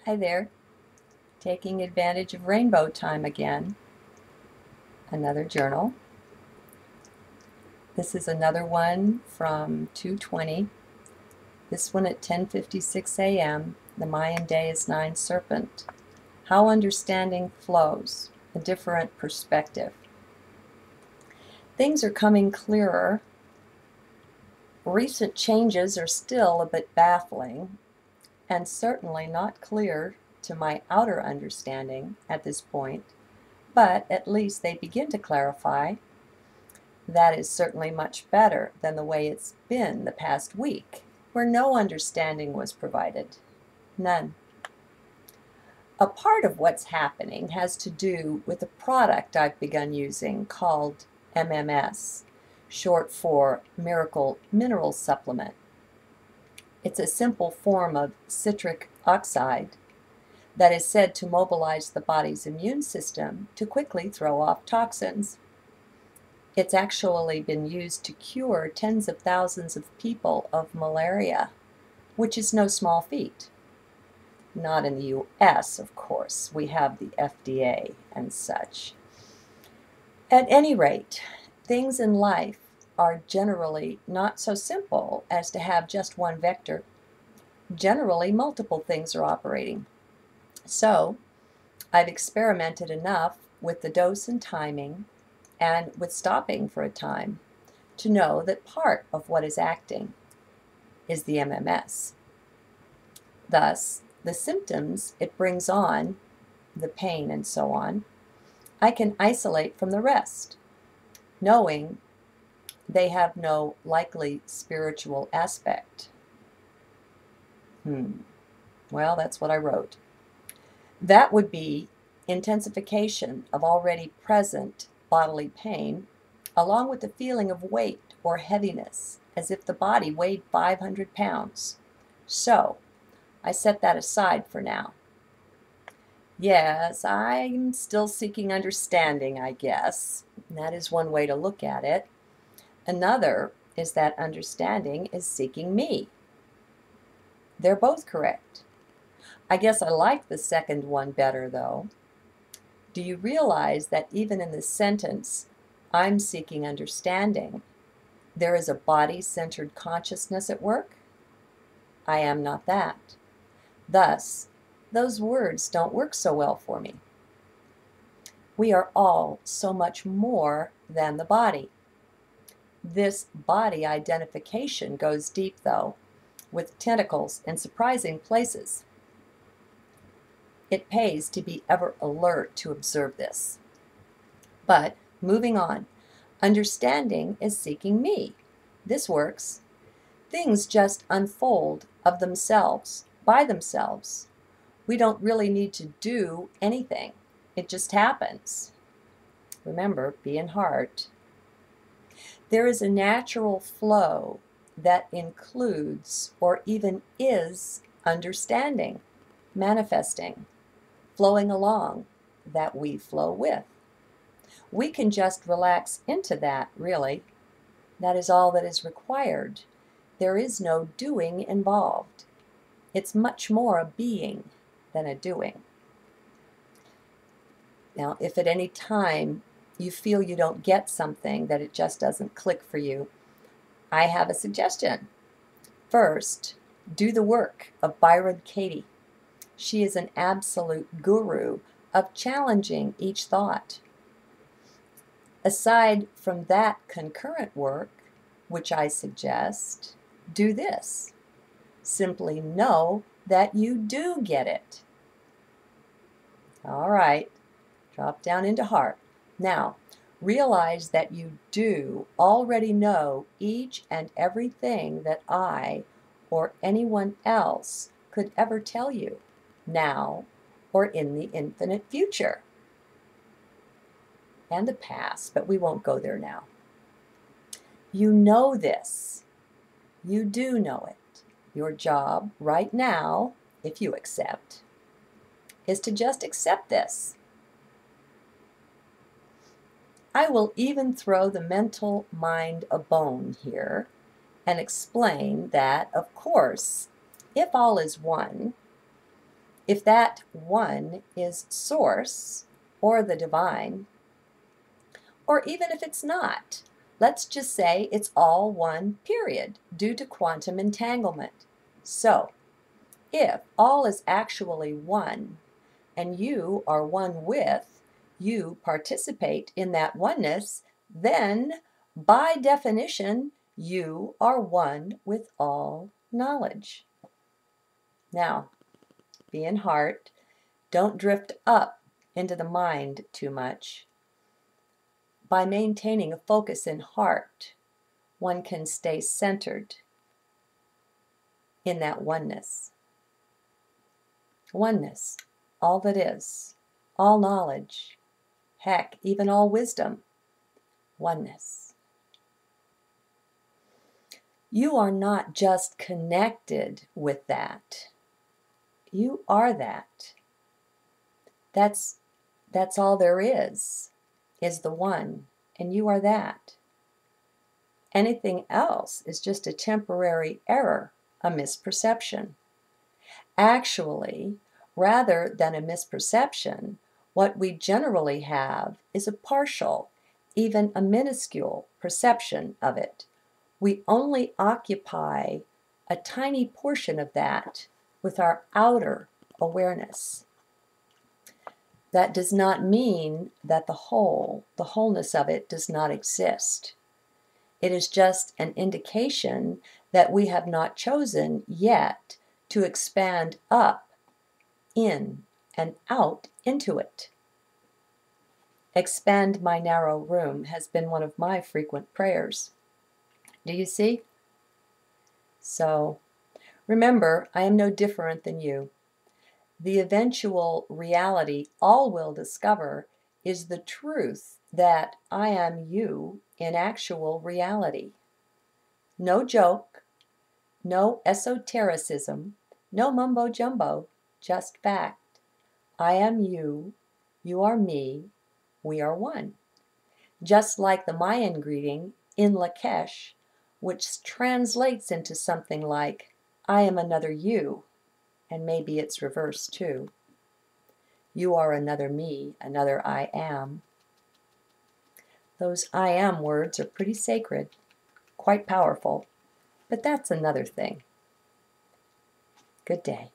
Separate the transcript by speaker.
Speaker 1: Hi there, taking advantage of rainbow time again. Another journal. This is another one from 2:20. This one at 10:56 a.m. The Mayan day is 9 Serpent. How understanding flows, a different perspective. Things are coming clearer. Recent changes are still a bit baffling, and certainly not clear to my outer understanding at this point, but at least they begin to clarify. That is certainly much better than the way it's been the past week, where no understanding was provided. None. A part of what's happening has to do with a product I've begun using called MMS, short for Miracle Mineral Supplement. It's a simple form of citric oxide that is said to mobilize the body's immune system to quickly throw off toxins. It's actually been used to cure tens of thousands of people of malaria, which is no small feat. Not in the US, of course. We have the FDA and such. At any rate, things in life are generally not so simple as to have just one vector. Generally, multiple things are operating. So, I've experimented enough with the dose and timing and with stopping for a time to know that part of what is acting is the MMS. Thus, the symptoms it brings on, the pain and so on, I can isolate from the rest, knowing they have no likely spiritual aspect. Well, that's what I wrote. That would be intensification of already present bodily pain, along with the feeling of weight or heaviness, as if the body weighed 500 pounds. So, I set that aside for now. Yes, I'm still seeking understanding, I guess. That is one way to look at it. Another is that understanding is seeking me. They're both correct. I guess I like the second one better, though. Do you realize that even in the sentence, I'm seeking understanding, there is a body-centered consciousness at work? I am not that. Thus, those words don't work so well for me. We are all so much more than the body. This body identification goes deep, though, with tentacles in surprising places. It pays to be ever alert to observe this. But, moving on, understanding is seeking me. This works. Things just unfold of themselves, by themselves. We don't really need to do anything. It just happens. Remember, be in heart. There is a natural flow that includes or even is understanding, manifesting, flowing along, that we flow with. We can just relax into that, really. That is all that is required. There is no doing involved. It's much more a being than a doing. Now, if at any time you feel you don't get something, that it just doesn't click for you, I have a suggestion. First, do the work of Byron Katie. She is an absolute guru of challenging each thought. Aside from that concurrent work, which I suggest, do this. Simply know that you do get it. All right, drop down into heart. Now, realize that you do already know each and everything that I or anyone else could ever tell you, now or in the infinite future. And the past, but we won't go there now. You know this. You do know it. Your job right now, if you accept, is to just accept this. I will even throw the mental mind a bone here and explain that, of course, if all is one, If that one is source or the divine, or even if it's not, let's just say it's all one, period, due to quantum entanglement. So, if all is actually one, and you are one with, you participate in that oneness, then, by definition, you are one with all knowledge. Now, be in heart. Don't drift up into the mind too much. By maintaining a focus in heart, one can stay centered in that oneness. Oneness, all that is, all knowledge, heck, even all wisdom. Oneness. You are not just connected with that. You are that. That's all there is the one, and you are that. Anything else is just a temporary error, a misperception. Actually, rather than a misperception, what we generally have is a partial, even a minuscule perception of it. We only occupy a tiny portion of that with our outer awareness. That does not mean that the wholeness of it does not exist. It is just an indication that we have not chosen yet to expand up, in, and out into it. Expand my narrow room has been one of my frequent prayers. Do you see? So, remember, I am no different than you. The eventual reality all will discover is the truth that I am you in actual reality. No joke, no esotericism, no mumbo-jumbo, just fact. I am you, you are me, we are one. Just like the Mayan greeting in Lakesh, which translates into something like, I am another you, and maybe it's reversed too. You are another me, another I am. Those I am words are pretty sacred, quite powerful, but that's another thing. Good day.